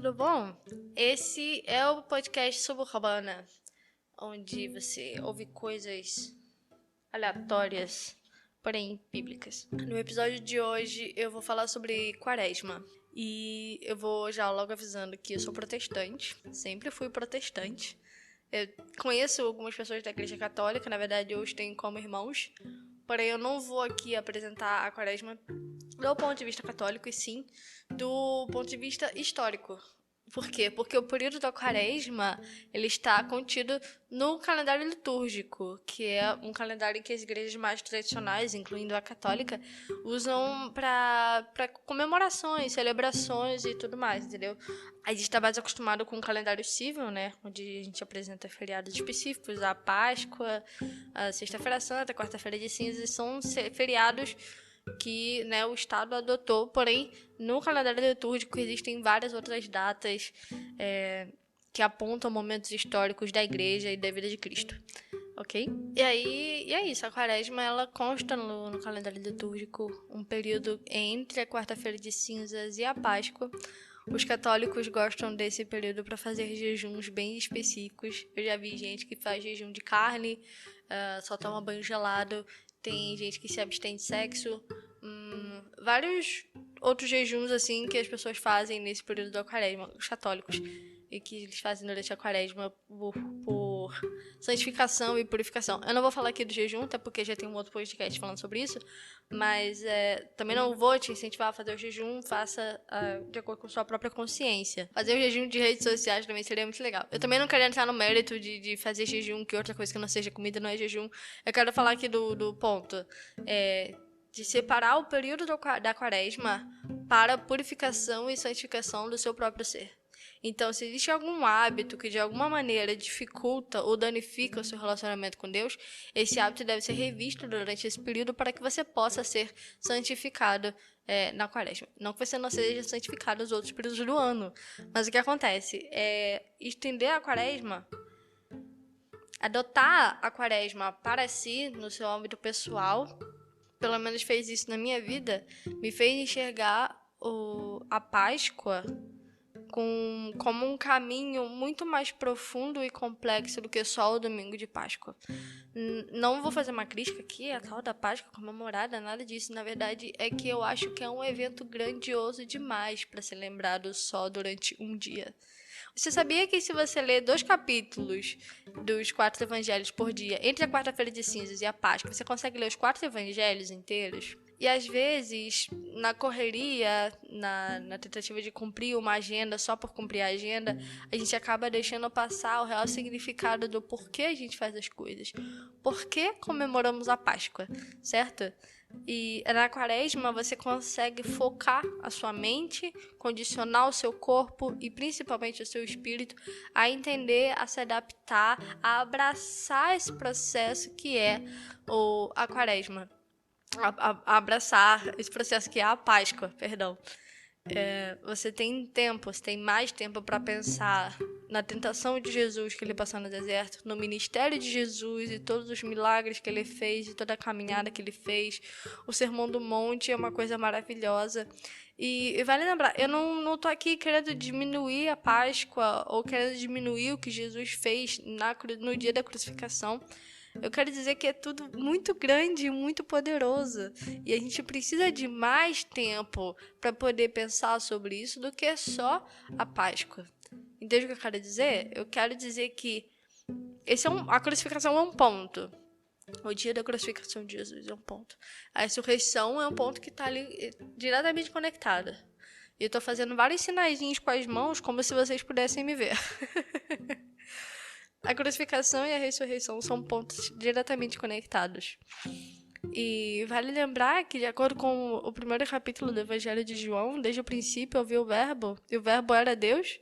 tudo bom? Esse é o podcast Suburbana, onde você ouve coisas aleatórias, porém bíblicas. No episódio de hoje eu vou falar sobre Quaresma. E eu vou já logo avisando que eu sou protestante, sempre fui protestante. Eu conheço algumas pessoas da Igreja Católica, na verdade eu os tenho como irmãos, porém eu não vou aqui apresentar a Quaresma do ponto de vista católico, e sim do ponto de vista histórico. Por quê? Porque o período da Quaresma ele está contido no calendário litúrgico, que é um calendário que as igrejas mais tradicionais, incluindo a católica, usam para comemorações, celebrações e tudo mais, entendeu? A gente está mais acostumado com o calendário civil, né? Onde a gente apresenta feriados específicos, a Páscoa, a Sexta-feira Santa, a Quarta-feira de Cinzas, são feriados que, né, o Estado adotou, porém no calendário litúrgico existem várias outras datas que apontam momentos históricos da Igreja e da vida de Cristo, ok? E é isso, a Quaresma ela consta no calendário litúrgico um período entre a Quarta-feira de Cinzas e a Páscoa. Os católicos gostam desse período para fazer jejuns bem específicos. Eu já vi gente que faz jejum de carne, só toma banho gelado. Tem gente que se abstém de sexo. Vários outros jejuns assim que as pessoas fazem nesse período da Quaresma, os católicos, e que eles fazem durante a Quaresma por santificação e purificação. Eu não vou falar aqui do jejum, até porque já tem um outro podcast falando sobre isso, mas também não vou te incentivar a fazer o jejum, faça de acordo com sua própria consciência. Fazer o jejum de redes sociais também seria muito legal. Eu também não quero entrar no mérito de fazer jejum, que outra coisa que não seja comida não é jejum. Eu quero falar aqui do ponto de separar o período da Quaresma para a purificação e santificação do seu próprio ser. Então, se existe algum hábito que de alguma maneira dificulta ou danifica o seu relacionamento com Deus, esse hábito deve ser revisto durante esse período para que você possa ser santificado na Quaresma. Não que você não seja santificado nos outros períodos do ano, mas o que acontece é estender a Quaresma, adotar a Quaresma para si, no seu âmbito pessoal, pelo menos fez isso na minha vida, me fez enxergar a Páscoa como um caminho muito mais profundo e complexo do que só o domingo de Páscoa. Não vou fazer uma crítica aqui, a tal da Páscoa comemorada, nada disso. Na verdade, é que eu acho que é um evento grandioso demais para ser lembrado só durante um dia. Você sabia que se você ler 2 capítulos dos 4 evangelhos por dia, entre a Quarta-feira de Cinzas e a Páscoa, você consegue ler os 4 evangelhos inteiros? E às vezes, na correria, na tentativa de cumprir uma agenda só por cumprir a agenda, a gente acaba deixando passar o real significado do porquê a gente faz as coisas. Por que comemoramos a Páscoa, certo? E na Quaresma você consegue focar a sua mente, condicionar o seu corpo e principalmente o seu espírito a entender, a se adaptar, a abraçar esse processo que é a Quaresma. A abraçar esse processo que é a Páscoa, perdão. Você tem mais tempo para pensar na tentação de Jesus que ele passou no deserto, no ministério de Jesus e todos os milagres que ele fez e toda a caminhada que ele fez. O Sermão do Monte é uma coisa maravilhosa. E vale lembrar, eu não tô aqui querendo diminuir a Páscoa ou querendo diminuir o que Jesus fez no dia da crucificação. Eu quero dizer que é tudo muito grande e muito poderoso. E a gente precisa de mais tempo para poder pensar sobre isso do que só a Páscoa. Entende o que eu quero dizer? Eu quero dizer que a crucificação é um ponto. O dia da crucificação de Jesus é um ponto. A ressurreição é um ponto que está ali diretamente conectada. E eu estou fazendo vários sinaizinhos com as mãos, como se vocês pudessem me ver. A crucificação e a ressurreição são pontos diretamente conectados. E vale lembrar que, de acordo com o primeiro capítulo do Evangelho de João, desde o princípio ouviu o Verbo, e o Verbo era Deus.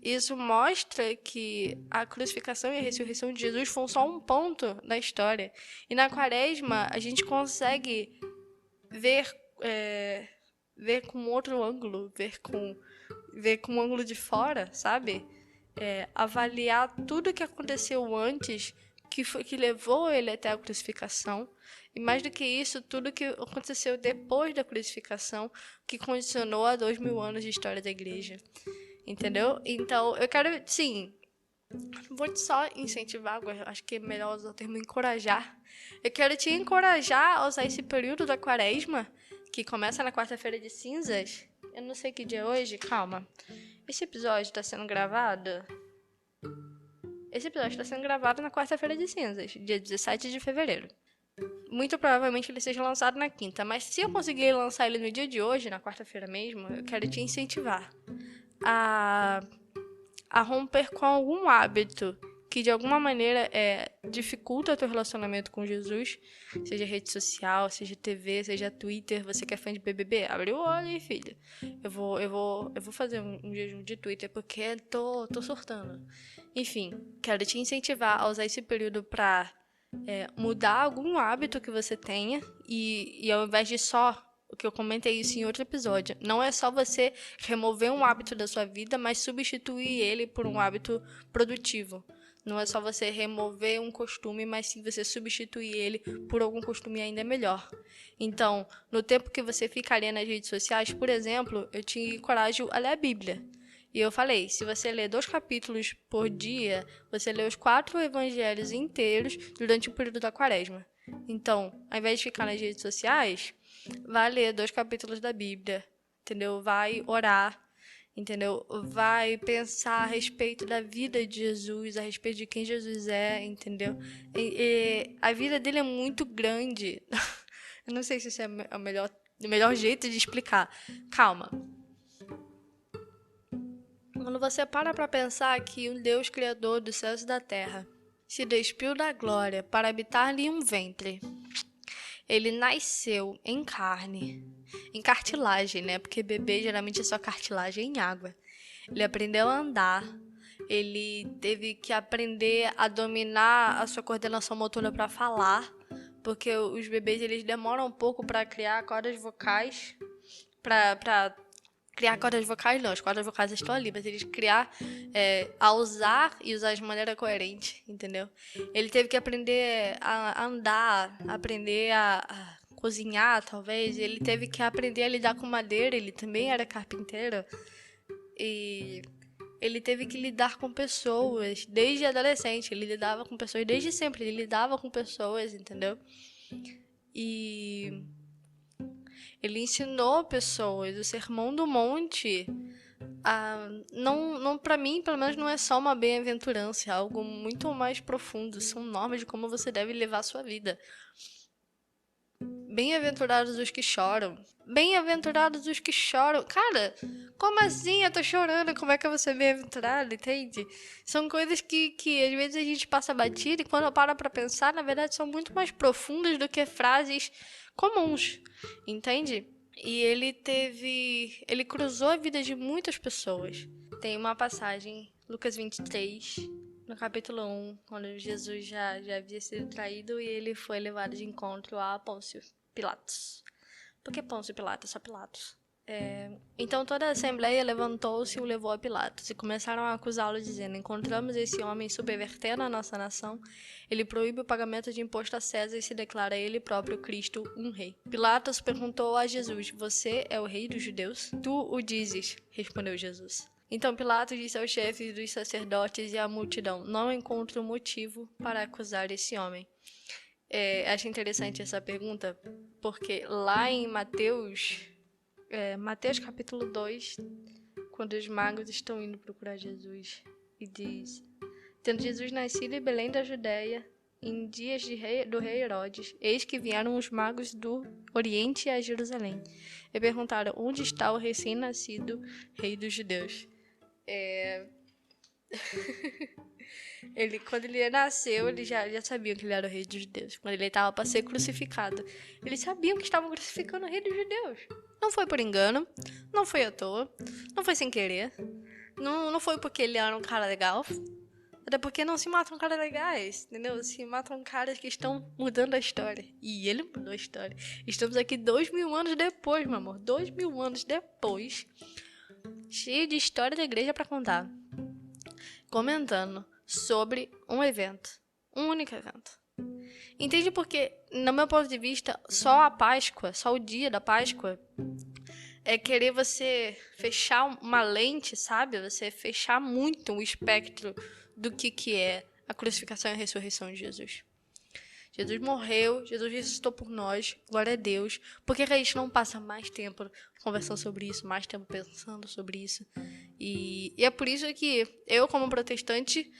Isso mostra que a crucificação e a ressurreição de Jesus foram só um ponto na história. E na Quaresma, a gente consegue ver com outro ângulo, ver com um ângulo de fora, sabe? Avaliar tudo que aconteceu antes, que levou ele até a crucificação, e mais do que isso, tudo que aconteceu depois da crucificação, que condicionou a 2000 anos de história da igreja. entendeu? Então, eu quero, sim, não vou só incentivar, agora acho que é melhor usar o termo encorajar. Eu quero te encorajar a usar esse período da quaresma, que começa na quarta-feira de cinzas. Eu não sei que dia é hoje, calma. Esse episódio está sendo gravado... Esse episódio está sendo gravado na quarta-feira de cinzas, dia 17 de fevereiro. Muito provavelmente ele seja lançado na quinta, mas se eu conseguir lançar ele no dia de hoje, na quarta-feira mesmo, eu quero te incentivar a romper com algum hábito que de alguma maneira dificulta o teu relacionamento com Jesus, seja rede social, seja TV, seja Twitter. Você que é fã de BBB, abre o olho aí, filha. Eu vou fazer um jejum de Twitter porque tô surtando. Enfim, quero te incentivar a usar esse período pra mudar algum hábito que você tenha e ao invés de só o que eu comentei isso em outro episódio, não é só você remover um hábito da sua vida, mas substituir ele por um hábito produtivo. Não é só você remover um costume, mas sim você substituir ele por algum costume ainda melhor. Então, no tempo que você ficaria nas redes sociais, por exemplo, eu te encorajo a ler a Bíblia. E eu falei, se você ler 2 capítulos por dia, você lê os 4 evangelhos inteiros durante o período da quaresma. Então, ao invés de ficar nas redes sociais, vai ler 2 capítulos da Bíblia, entendeu? Vai orar, entendeu? Vai pensar a respeito da vida de Jesus, a respeito de quem Jesus é, entendeu? A vida dele é muito grande. Eu não sei se isso é o melhor jeito de explicar. Calma. Quando você para pensar que um Deus criador dos céus e da terra se despiu da glória para habitar-lhe um ventre, ele nasceu em carne, em cartilagem, né? Porque bebê geralmente é só cartilagem em água. Ele aprendeu a andar, ele teve que aprender a dominar a sua coordenação motora para falar, porque os bebês eles demoram um pouco para criar cordas vocais, para criar cordas vocais não, as cordas vocais estão ali, mas eles criar, a usar e usar de maneira coerente, entendeu? Ele teve que aprender a andar, aprender a cozinhar, talvez. Ele teve que aprender a lidar com madeira, ele também era carpinteiro. E ele teve que lidar com pessoas desde adolescente, ele lidava com pessoas desde sempre, ele lidava com pessoas, entendeu? E ele ensinou pessoas. O Sermão do Monte, não para mim, pelo menos, não é só uma bem-aventurança, é algo muito mais profundo. São normas de como você deve levar a sua vida. Bem-aventurados os que choram. Bem-aventurados os que choram. Cara, como assim? Eu tô chorando. Como é que eu vou ser bem-aventurado, entende? São coisas que às vezes a gente passa batida e quando eu paro pra pensar, na verdade, são muito mais profundas do que frases comuns, entende? E ele cruzou a vida de muitas pessoas. Tem uma passagem, Lucas 23, no capítulo 1, quando Jesus já havia sido traído e ele foi levado de encontro a Pôncio Pilatos. Por que Pôncio Pilatos? Só Pilatos. Então toda a assembleia levantou-se e o levou a Pilatos e começaram a acusá-lo, dizendo: encontramos esse homem subvertendo a nossa nação. Ele proíbe o pagamento de imposto a César e se declara ele próprio Cristo, um rei. Pilatos perguntou a Jesus: você é o rei dos judeus? Tu o dizes, respondeu Jesus. Então Pilatos disse aos chefes dos sacerdotes e à multidão: não encontro motivo para acusar esse homem. Acho interessante essa pergunta, porque lá em Mateus capítulo 2, quando os magos estão indo procurar Jesus, e diz: tendo Jesus nascido em Belém da Judéia, em dias do rei Herodes, eis que vieram os magos do Oriente a Jerusalém, e perguntaram: onde está o recém-nascido rei dos judeus? Quando ele nasceu, eles já sabiam que ele era o rei dos judeus. Quando ele estava para ser crucificado, eles sabiam que estavam crucificando o rei dos judeus. Não foi por engano, não foi à toa, não foi sem querer, não foi porque ele era um cara legal. Até porque não se matam caras legais, entendeu? Se matam caras que estão mudando a história. E ele mudou a história. Estamos aqui 2000 anos depois, meu amor. 2000 anos depois. Cheio de história da igreja para contar. Comentando sobre um evento. Um único evento. Entende porque, no meu ponto de vista, só a Páscoa, só o dia da Páscoa, é querer você fechar uma lente, sabe? Você fechar muito o espectro do que é a crucificação e a ressurreição de Jesus. Jesus morreu, Jesus ressuscitou por nós, glória a Deus. Por que a gente não passa mais tempo conversando sobre isso, mais tempo pensando sobre isso? E é por isso que eu, como protestante,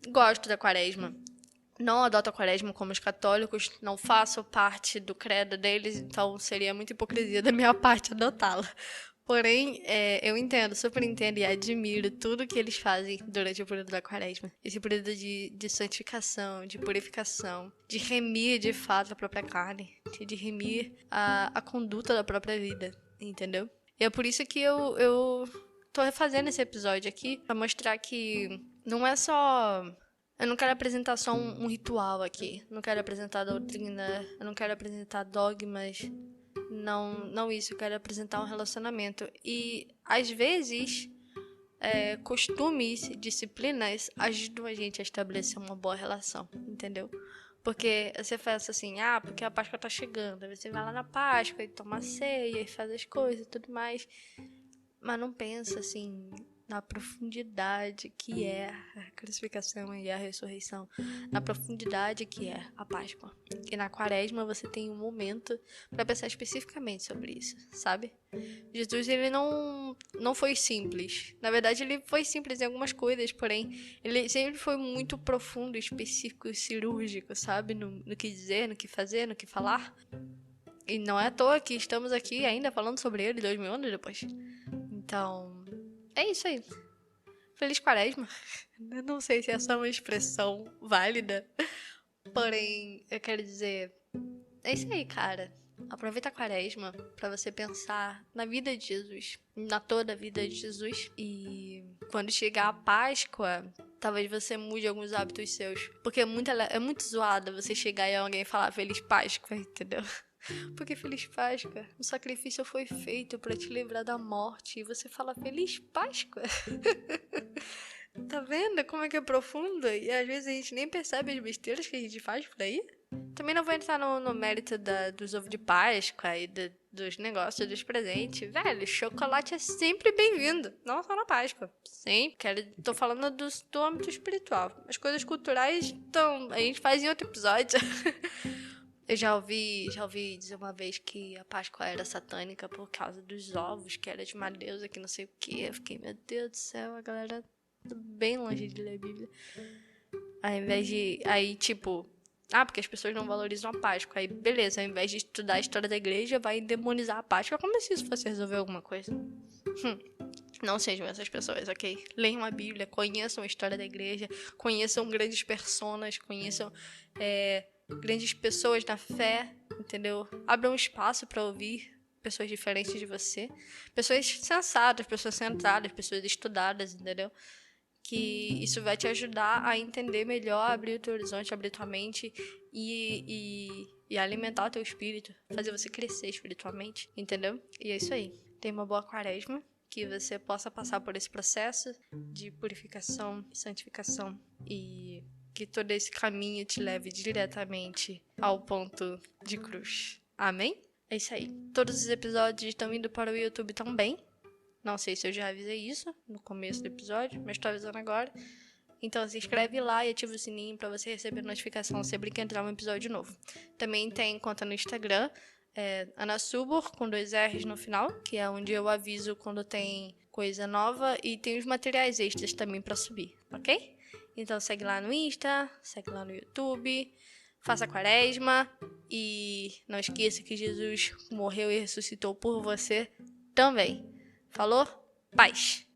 gosto da quaresma. Não adoto a quaresma como os católicos, não faço parte do credo deles, então seria muita hipocrisia da minha parte adotá-la. Porém, eu entendo, super entendo e admiro tudo que eles fazem durante o período da quaresma. Esse período de santificação, de purificação, de remir de fato a própria carne, de remir a conduta da própria vida, entendeu? E é por isso que eu tô refazendo esse episódio aqui, pra mostrar que não é só... Eu não quero apresentar só um ritual aqui, não quero apresentar doutrina, eu não quero apresentar dogmas... Não isso, eu quero apresentar um relacionamento. E, às vezes, costumes, disciplinas ajudam a gente a estabelecer uma boa relação, entendeu? Porque você faz assim, porque a Páscoa tá chegando. Aí você vai lá na Páscoa e toma ceia e faz as coisas e tudo mais. Mas não pensa, assim, na profundidade que é a crucificação e a ressurreição. Na profundidade que é a Páscoa. E na Quaresma você tem um momento para pensar especificamente sobre isso, sabe? Jesus, ele não foi simples. Na verdade, ele foi simples em algumas coisas, porém, ele sempre foi muito profundo, específico e cirúrgico, sabe? No que dizer, no que fazer, no que falar. E não é à toa que estamos aqui ainda falando sobre ele 2000 anos depois. Então, é isso aí. Feliz Quaresma. Eu não sei se essa é uma expressão válida, porém, eu quero dizer, é isso aí, cara. Aproveita a Quaresma pra você pensar na vida de Jesus, na toda a vida de Jesus. E quando chegar a Páscoa, talvez você mude alguns hábitos seus. Porque é muito zoado você chegar e alguém falar Feliz Páscoa, entendeu? Porque Feliz Páscoa, o sacrifício foi feito pra te livrar da morte. E você fala Feliz Páscoa? Tá vendo como é que é profundo? E às vezes a gente nem percebe as besteiras que a gente faz por aí. Também não vou entrar no mérito dos ovos de Páscoa e dos negócios, dos presentes. Velho, chocolate é sempre bem-vindo. Não só na Páscoa. Sempre. Tô falando do âmbito espiritual. As coisas culturais, então, a gente faz em outro episódio. Eu já ouvi dizer uma vez que a Páscoa era satânica por causa dos ovos, que era de uma deusa, que não sei o que. Eu fiquei, meu Deus do céu, a galera tá bem longe de ler a Bíblia. Ao invés de... Aí, tipo... porque as pessoas não valorizam a Páscoa. Aí, beleza, ao invés de estudar a história da igreja, vai demonizar a Páscoa. Como se isso fosse resolver alguma coisa? Não sejam essas pessoas, ok? Leiam a Bíblia, conheçam a história da igreja, conheçam grandes personas, conheçam grandes pessoas na fé, entendeu? Abram espaço para ouvir pessoas diferentes de você. Pessoas sensatas, pessoas centradas, pessoas estudadas, entendeu? Que isso vai te ajudar a entender melhor, abrir o teu horizonte, abrir tua mente e alimentar o teu espírito, fazer você crescer espiritualmente, entendeu? E é isso aí. Tenha uma boa Quaresma, que você possa passar por esse processo de purificação e santificação e que todo esse caminho te leve diretamente ao ponto de cruz. Amém? É isso aí. Todos os episódios estão indo para o YouTube também. Não sei se eu já avisei isso no começo do episódio, mas estou avisando agora. Então se inscreve lá e ativa o sininho para você receber notificação sempre que entrar um episódio novo. Também tem conta no Instagram, Ana Subur, com 2 R's no final, que é onde eu aviso quando tem coisa nova e tem os materiais extras também para subir, ok? Então segue lá no Insta, segue lá no YouTube, faça a Quaresma e não esqueça que Jesus morreu e ressuscitou por você também. Falou? Paz!